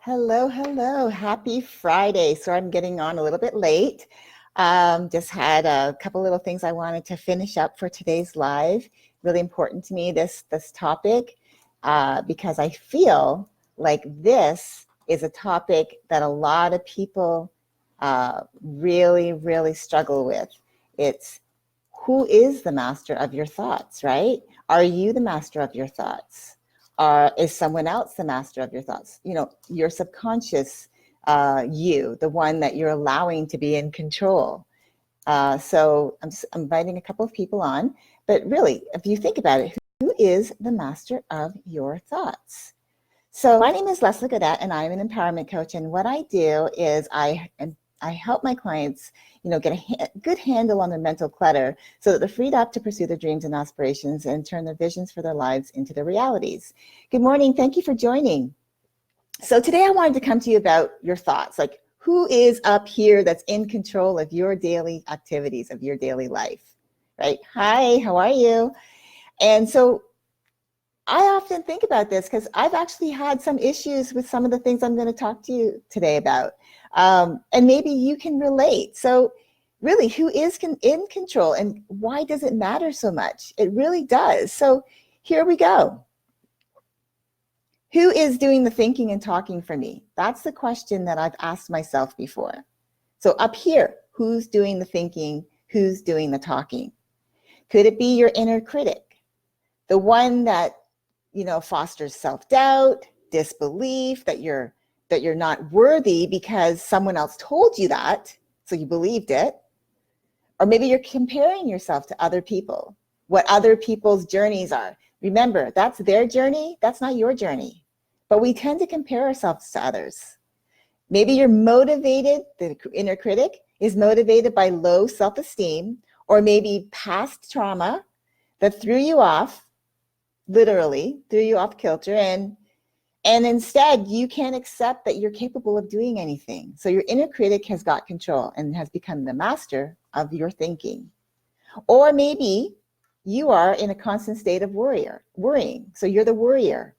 Hello, hello. Happy Friday. So I'm getting on a little bit late. Just had a couple little things I wanted to finish up for today's live. Really important to me, this topic, because I feel like this is a topic that a lot of people really, really struggle with. It's who is the master of your thoughts, right? Are you the master of your thoughts? Is someone else the master of your thoughts? You know, your subconscious you, the one that you're allowing to be in control. So I'm just inviting a couple of people on, but really, if you think about it, who is the master of your thoughts? So my name is Leslie Godet, and I'm an empowerment coach. And what I do is I help my clients, get a good handle on their mental clutter so that they're freed up to pursue their dreams and aspirations and turn their visions for their lives into their realities. Good morning. Thank you for joining. So today I wanted to come to you about your thoughts, like who is up here that's in control of your daily activities, of your daily life, right? Hi, how are you? And so I often think about this because I've actually had some issues with some of the things I'm going to talk to you today about. And maybe you can relate. So really, who is in control and why does it matter so much? It really does. So here we go. Who is doing the thinking and talking for me? That's the question that I've asked myself before. So up here, who's doing the thinking? Who's doing the talking? Could it be your inner critic? The one that fosters self-doubt, disbelief, that you're not worthy because someone else told you that, so you believed it. Or maybe you're comparing yourself to other people, what other people's journeys are. Remember, that's their journey, that's not your journey. But we tend to compare ourselves to others. Maybe you're motivated, the inner critic is motivated by low self-esteem, or maybe past trauma that threw you off, literally threw you off kilter, and instead you can't accept that you're capable of doing anything. So your inner critic has got control and has become the master of your thinking. Or maybe you are in a constant state of worrying. So you're the worrier,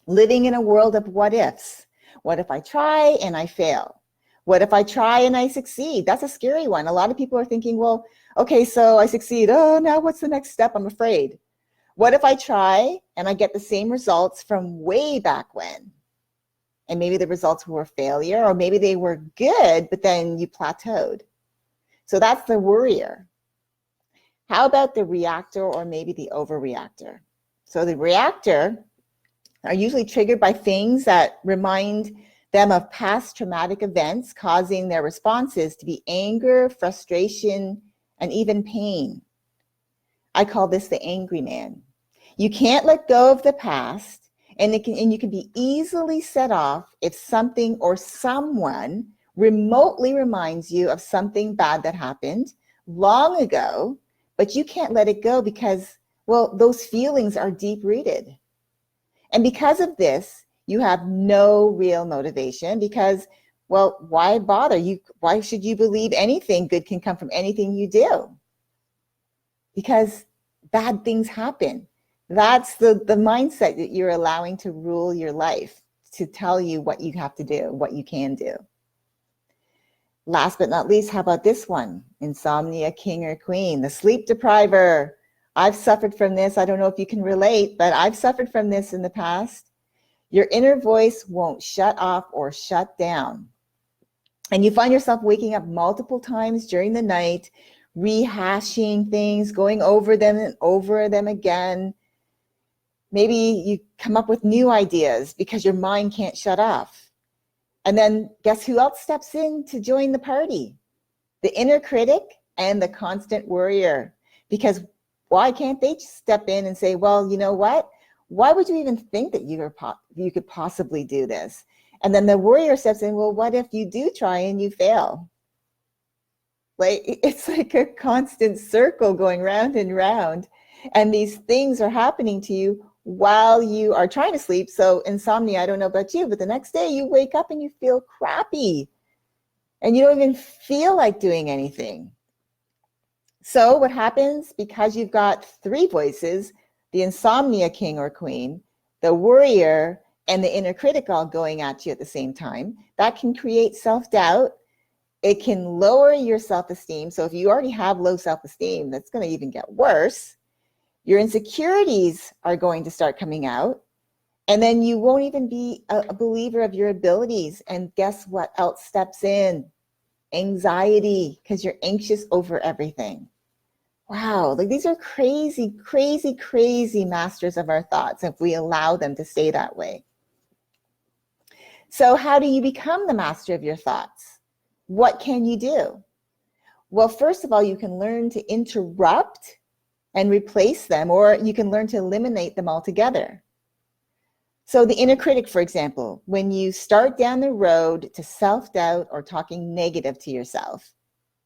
living in a world of what ifs. What if I try and I fail? What if I try and I succeed? That's a scary one. A lot of people are thinking, well, okay, so I succeed. Oh, now what's the next step? I'm afraid. What if I try and I get the same results from way back when? And maybe the results were a failure, or maybe they were good, but then you plateaued. So that's the worrier. How about the reactor, or maybe the overreactor? So the reactor are usually triggered by things that remind them of past traumatic events, causing their responses to be anger, frustration, and even pain. I call this the angry man. You can't let go of the past, and you can be easily set off if something or someone remotely reminds you of something bad that happened long ago, but you can't let it go because, well, those feelings are deep-rooted. And because of this, you have no real motivation because, well, why bother? Why should you believe anything good can come from anything you do? Because bad things happen. That's the mindset that you're allowing to rule your life, to tell you what you have to do, what you can do. Last but not least, how about this one? Insomnia, king or queen, the sleep depriver. I've suffered from this. I don't know if you can relate, but I've suffered from this in the past. Your inner voice won't shut off or shut down. And you find yourself waking up multiple times during the night, rehashing things, going over them and over them again. Maybe you come up with new ideas because your mind can't shut off. And then guess who else steps in to join the party? The inner critic and the constant worrier. Because why can't they step in and say, well, you know what? Why would you even think that you could possibly do this? And then the worrier steps in, well, what if you do try and you fail? Like, it's like a constant circle going round and round. And these things are happening to you while you are trying to sleep. So insomnia, I don't know about you, but the next day you wake up and you feel crappy and you don't even feel like doing anything. So what happens, because you've got three voices, the insomnia king or queen, the worrier, and the inner critic all going at you at the same time, that can create self-doubt. It can lower your self-esteem. So if you already have low self-esteem, that's going to even get worse. Your insecurities are going to start coming out. And then you won't even be a believer of your abilities. And guess what else steps in? Anxiety, because you're anxious over everything. Wow, like these are crazy, crazy, crazy masters of our thoughts if we allow them to stay that way. So how do you become the master of your thoughts? What can you do? Well, first of all, you can learn to interrupt and replace them, or you can learn to eliminate them altogether. So the inner critic, for example, when you start down the road to self-doubt or talking negative to yourself,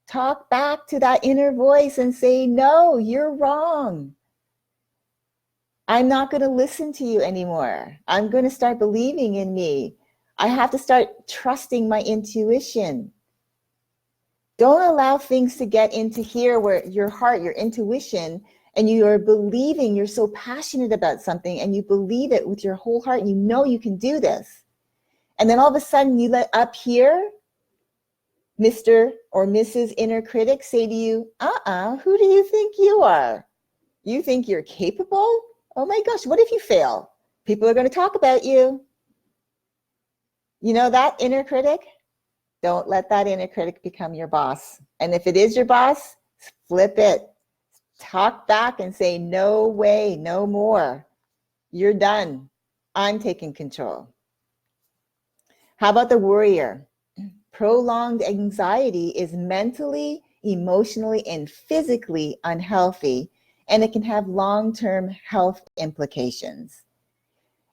talk back to that inner voice and say, no, you're wrong. I'm not going to listen to you anymore. I'm going to start believing in me. I have to start trusting my intuition. Don't allow things to get into here where your heart, your intuition, and you are believing, you're so passionate about something and you believe it with your whole heart. You know you can do this. And then all of a sudden you let up here, Mr. or Mrs. Inner Critic say to you, who do you think you are? You think you're capable? Oh my gosh, what if you fail? People are going to talk about you. You know that inner critic? Don't let that inner critic become your boss. And if it is your boss, flip it. Talk back and say, no way, no more. You're done. I'm taking control. How about the worrier? Prolonged anxiety is mentally, emotionally, and physically unhealthy, and it can have long-term health implications.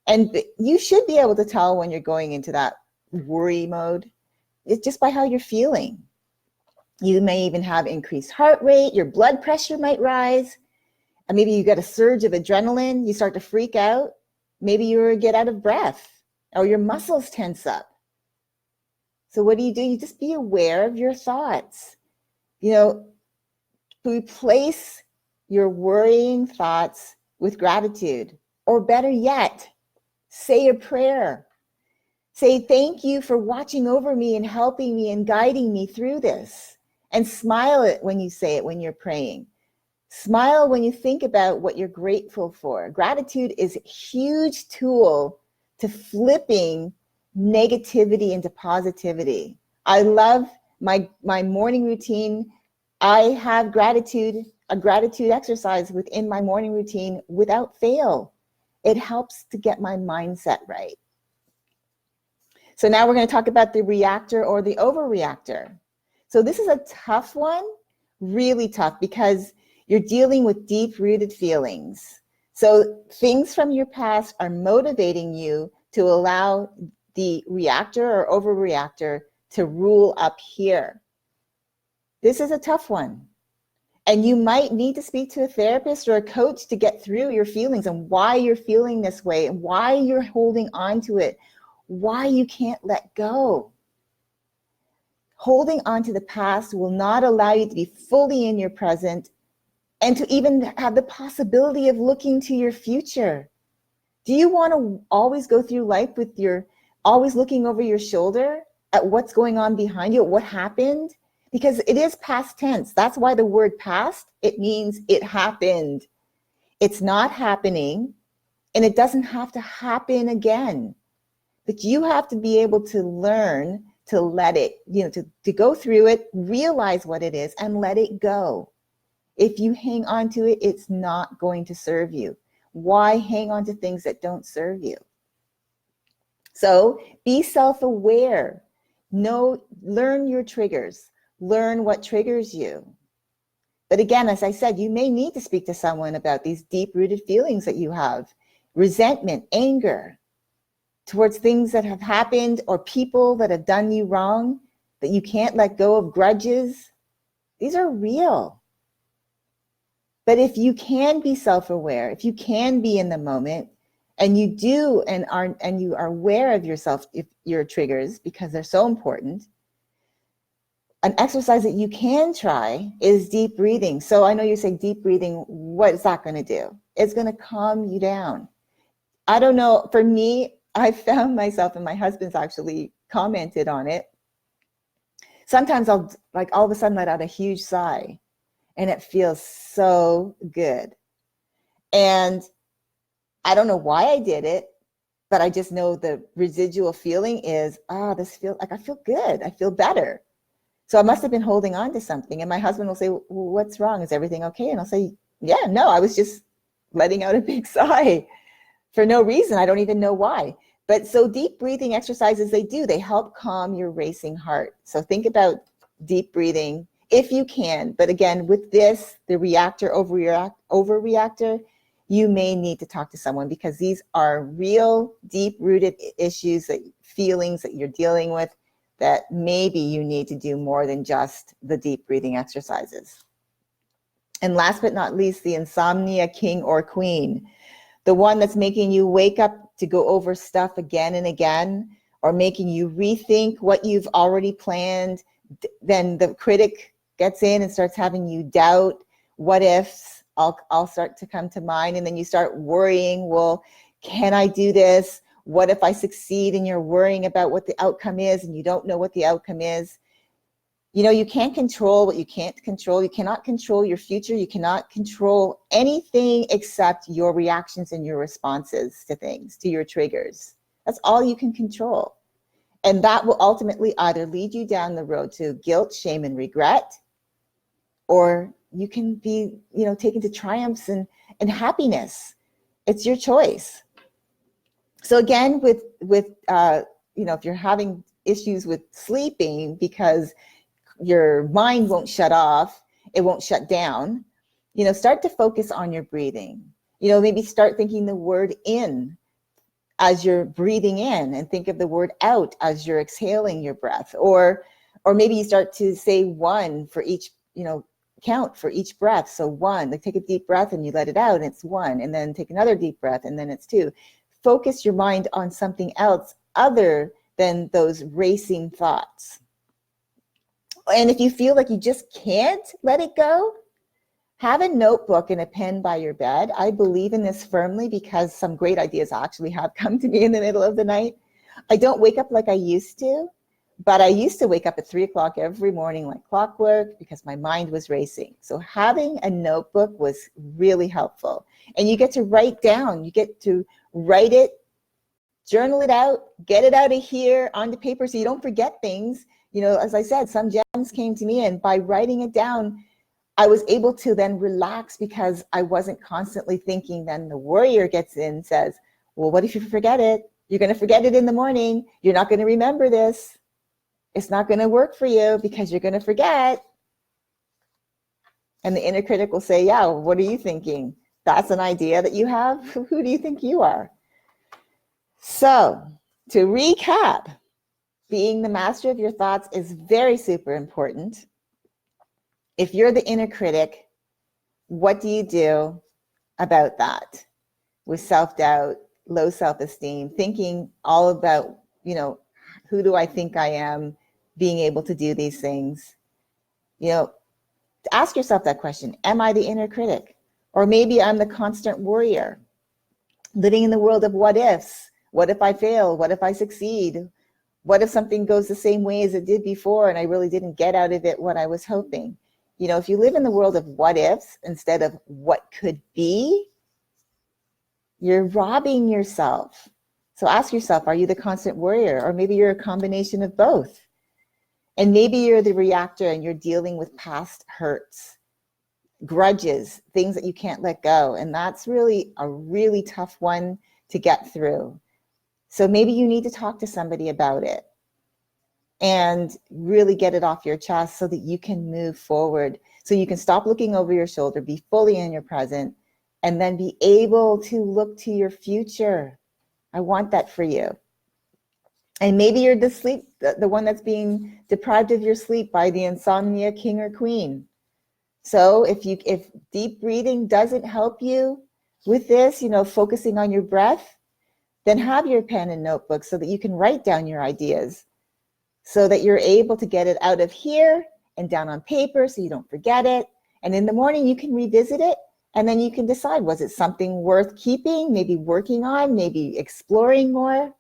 And you should be able to tell when you're going into that worry mode. It's just by how you're feeling. You may even have increased heart rate, your blood pressure might rise, and maybe you get a surge of adrenaline, you start to freak out, maybe you get out of breath, or your muscles tense up. So what do? You just be aware of your thoughts. You know, replace your worrying thoughts with gratitude, or better yet, say a prayer. Say, thank you for watching over me and helping me and guiding me through this. And smile it when you say it, when you're praying. Smile when you think about what you're grateful for. Gratitude is a huge tool to flipping negativity into positivity. I love my morning routine. I have a gratitude exercise within my morning routine without fail. It helps to get my mindset right. So now we're going to talk about the reactor or the overreactor. So this is a tough one, really tough, because you're dealing with deep-rooted feelings. So things from your past are motivating you to allow the reactor or overreactor to rule up here. This is a tough one. And you might need to speak to a therapist or a coach to get through your feelings and why you're feeling this way and why you're holding on to it, why you can't let go. Holding on to the past will not allow you to be fully in your present and to even have the possibility of looking to your future. Do you want to always go through life with always looking over your shoulder at what's going on behind you, at what happened? Because it is past tense. That's why the word past, it means it happened. It's not happening, and it doesn't have to happen again. But you have to be able to learn to let it, to go through it, realize what it is, and let it go. If you hang on to it, it's not going to serve you. Why hang on to things that don't serve you? So be self-aware. Learn your triggers. Learn what triggers you. But again, as I said, you may need to speak to someone about these deep-rooted feelings that you have. Resentment, anger, towards things that have happened or people that have done you wrong, that you can't let go of, grudges. These are real. But if you can be self-aware, if you can be in the moment, and you do and you are aware of yourself, if your triggers, because they're so important, an exercise that you can try is deep breathing. So I know you say deep breathing, what is that going to do? It's going to calm you down. I don't know, for me, I found myself, and my husband's actually commented on it. Sometimes I'll like all of a sudden let out a huge sigh, and it feels so good. And I don't know why I did it, but I just know the residual feeling is, this feels like I feel good. I feel better. So I must have been holding on to something. And my husband will say, well, what's wrong? Is everything okay? And I'll say, yeah, no, I was just letting out a big sigh for no reason. I don't even know why. But so deep breathing exercises, they help calm your racing heart. So think about deep breathing if you can. But again, with this, the reactor, overreactor, you may need to talk to someone, because these are real deep-rooted issues, feelings that you're dealing with, that maybe you need to do more than just the deep breathing exercises. And last but not least, the insomnia king or queen, the one that's making you wake up to go over stuff again and again, or making you rethink what you've already planned. Then the critic gets in and starts having you doubt. What ifs all start to come to mind, and then you start worrying, well, can I do this? What if I succeed? And you're worrying about what the outcome is, and you don't know what the outcome is. You know, you can't control what you can't control. You cannot control your future. You cannot control anything except your reactions and your responses to things, to your triggers. That's all you can control. And that will ultimately either lead you down the road to guilt, shame, and regret, or you can be, taken to triumphs and happiness. It's your choice. So again, with if you're having issues with sleeping because your mind won't shut off, it won't shut down, start to focus on your breathing. Maybe start thinking the word in as you're breathing in, and think of the word out as you're exhaling your breath. Or maybe you start to say one for each, count for each breath. So one, like take a deep breath and you let it out, and it's one, and then take another deep breath, and then it's two. Focus your mind on something else other than those racing thoughts. And if you feel like you just can't let it go, have a notebook and a pen by your bed. I believe in this firmly because some great ideas actually have come to me in the middle of the night. I don't wake up like I used to, but I used to wake up at 3 o'clock every morning like clockwork because my mind was racing. So having a notebook was really helpful. And you get to write down, you get to write it, journal it out, get it out of here onto paper so you don't forget things. As I said, some gems came to me, and by writing it down, I was able to then relax because I wasn't constantly thinking. Then the worrier gets in and says, well, what if you forget it? You're going to forget it in the morning. You're not going to remember this. It's not going to work for you because you're going to forget. And the inner critic will say, yeah, what are you thinking? That's an idea that you have? Who do you think you are? So to recap, being the master of your thoughts is very super important. If you're the inner critic, what do you do about that? With self-doubt, low self-esteem, thinking all about, who do I think I am, being able to do these things? Ask yourself that question. Am I the inner critic? Or maybe I'm the constant worrier, living in the world of what ifs. What if I fail? What if I succeed? What if something goes the same way as it did before and I really didn't get out of it what I was hoping? If you live in the world of what ifs instead of what could be, you're robbing yourself. So ask yourself, are you the constant worrier? Or maybe you're a combination of both. And maybe you're the reactor and you're dealing with past hurts, grudges, things that you can't let go. And that's really a really tough one to get through. So maybe you need to talk to somebody about it and really get it off your chest so that you can move forward, so you can stop looking over your shoulder, be fully in your present, and then be able to look to your future. I want that for you. And maybe you're the one that's being deprived of your sleep by the insomnia king or queen. So if deep breathing doesn't help you with this, focusing on your breath, then have your pen and notebook so that you can write down your ideas, so that you're able to get it out of here and down on paper so you don't forget it. And in the morning, you can revisit it, and then you can decide, was it something worth keeping, maybe working on, maybe exploring more?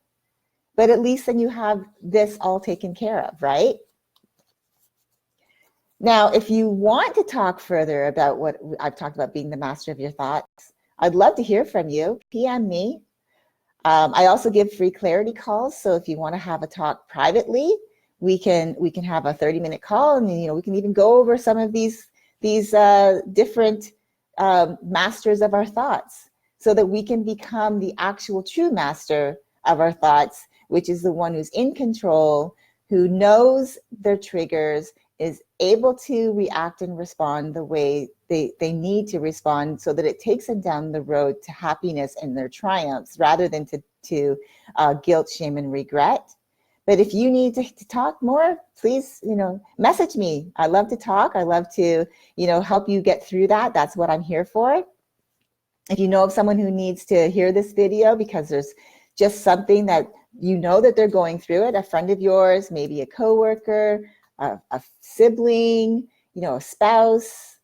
but at least then you have this all taken care of, right? Now, if you want to talk further about what I've talked about, being the master of your thoughts, I'd love to hear from you. PM me. I also give free clarity calls. So if you want to have a talk privately, we can have a 30-minute call, and we can even go over some of these different masters of our thoughts, so that we can become the actual true master of our thoughts, which is the one who's in control, who knows their triggers, is able to react and respond the way they need to respond, so that it takes them down the road to happiness and their triumphs, rather than to guilt, shame, and regret. But if you need to talk more, please, message me. I love to talk. I love to, help you get through that. That's what I'm here for. If you know of someone who needs to hear this video because there's just something that that they're going through it, a friend of yours, maybe a coworker, a sibling, a spouse,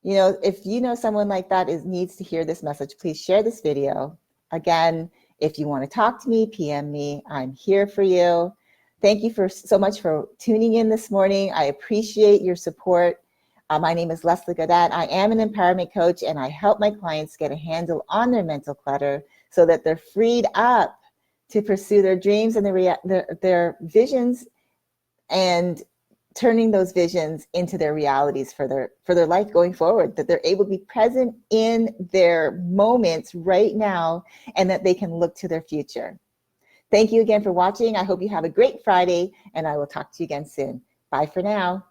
if you know someone like that needs to hear this message, please share this video. Again, if you want to talk to me, PM me. I'm here for you. Thank you so much for tuning in this morning. I appreciate your support. My name is Leslie Gaudette. I am an empowerment coach, and I help my clients get a handle on their mental clutter so that they're freed up to pursue their dreams and their visions, and turning those visions into their realities for their life going forward, that they're able to be present in their moments right now, and that they can look to their future. Thank you again for watching. I hope you have a great Friday, and I will talk to you again soon. Bye for now.